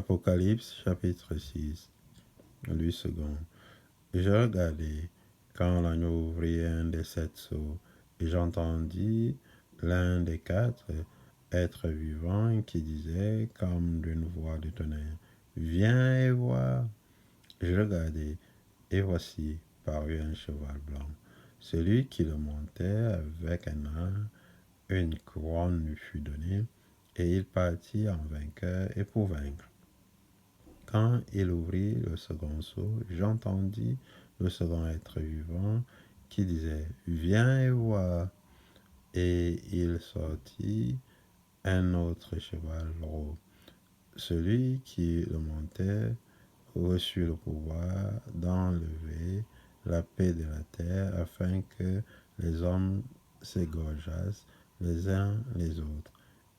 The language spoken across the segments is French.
Apocalypse chapitre 6, lui second. Je regardai quand l'agneau ouvrit un des 7 sceaux, et j'entendis l'un des 4 êtres vivants qui disait comme d'une voix de tonnerre, viens et vois. Je regardai, et voici parut un cheval blanc. Celui qui le montait avec un âne, une couronne lui fut donnée, et il partit en vainqueur et pour vaincre. Quand il ouvrit le second sceau, j'entendis le second être vivant qui disait, viens et vois. Et il sortit un autre cheval gros. Celui qui le montait reçut le pouvoir d'enlever la paix de la terre afin que les hommes s'égorgeassent les uns les autres.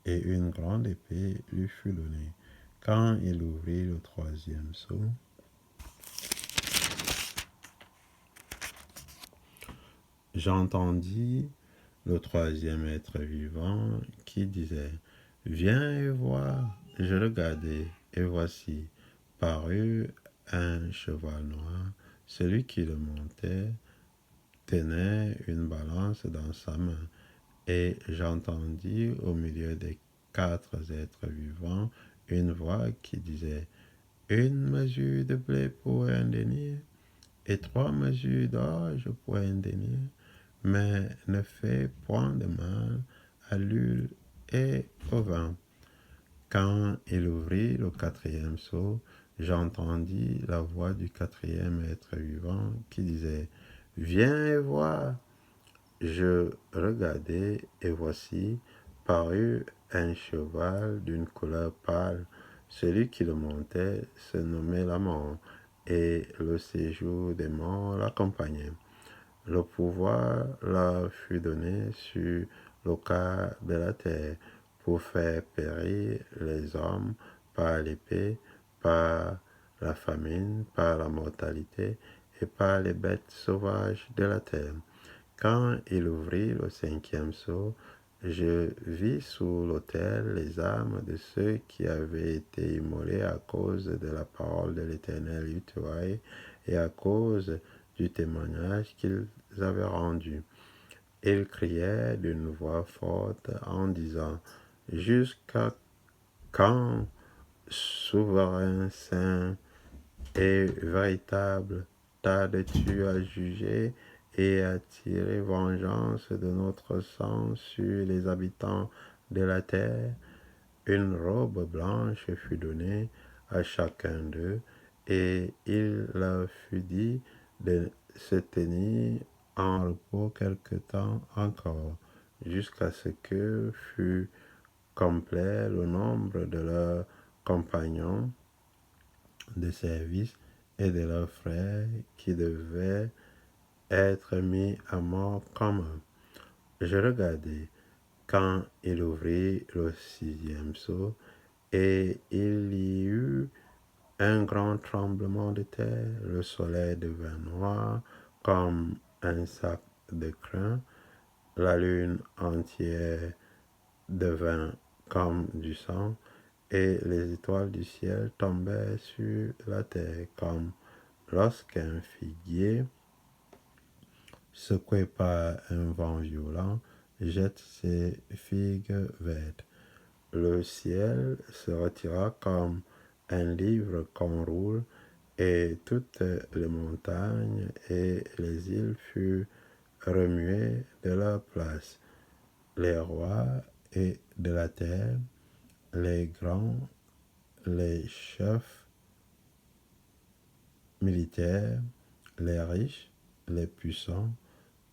Et une grande épée lui fut donnée. Quand il ouvrit le troisième sceau, j'entendis le troisième être vivant qui disait, viens et vois. Je regardai, et voici, parut un cheval noir. Celui qui le montait tenait une balance dans sa main. Et j'entendis au milieu des 4 êtres vivants une voix qui disait, une mesure de blé pour un denier, et 3 mesures d'orge pour un denier, mais ne fais point de mal à l'huile et au vin. Quand il ouvrit le 4e sceau, j'entendis la voix du 4e être vivant qui disait, viens et vois. Je regardai, et voici, parut un cheval d'une couleur pâle. Celui qui le montait se nommait la mort, et le séjour des morts l'accompagnait. Le pouvoir leur fut donné sur le quart de la terre pour faire périr les hommes par l'épée, par la famine, par la mortalité et par les bêtes sauvages de la terre. Quand il ouvrit le 5e sceau, je vis sous l'autel les âmes de ceux qui avaient été immolés à cause de la parole de l'Éternel Yahweh et à cause du témoignage qu'ils avaient rendu. Ils criaient d'une voix forte en disant, jusqu'à quand, souverain saint et véritable, tardes-tu à juger et à tirer vengeance de notre sang sur les habitants de la terre? Une robe blanche fut donnée à chacun d'eux, et il leur fut dit de se tenir en repos quelque temps encore, jusqu'à ce que fût complet le nombre de leurs compagnons de service et de leurs frères qui devaient être mis à mort comme eux. Je regardai quand il ouvrit le 6e sceau, et il y eut un grand tremblement de terre. Le soleil devint noir comme un sac de crin, la lune entière devint comme du sang, et les étoiles du ciel tombaient sur la terre comme lorsqu'un figuier, secoué par un vent violent, jette ses figues vertes. Le ciel se retira comme un livre qu'on roule, et toutes les montagnes et les îles furent remuées de leur place. Les rois et de la terre, les grands, les chefs militaires, les riches, les puissants,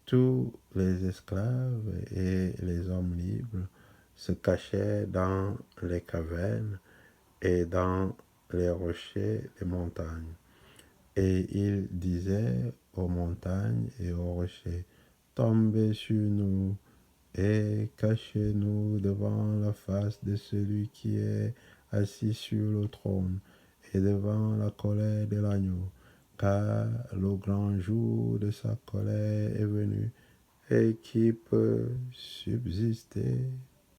tous les esclaves et les hommes libres se cachaient dans les cavernes et dans les rochers des montagnes. Et ils disaient aux montagnes et aux rochers, tombez sur nous et cachez-nous devant la face de celui qui est assis sur le trône et devant la colère de l'agneau, car le grand jour de sa colère est venu, et qui peut subsister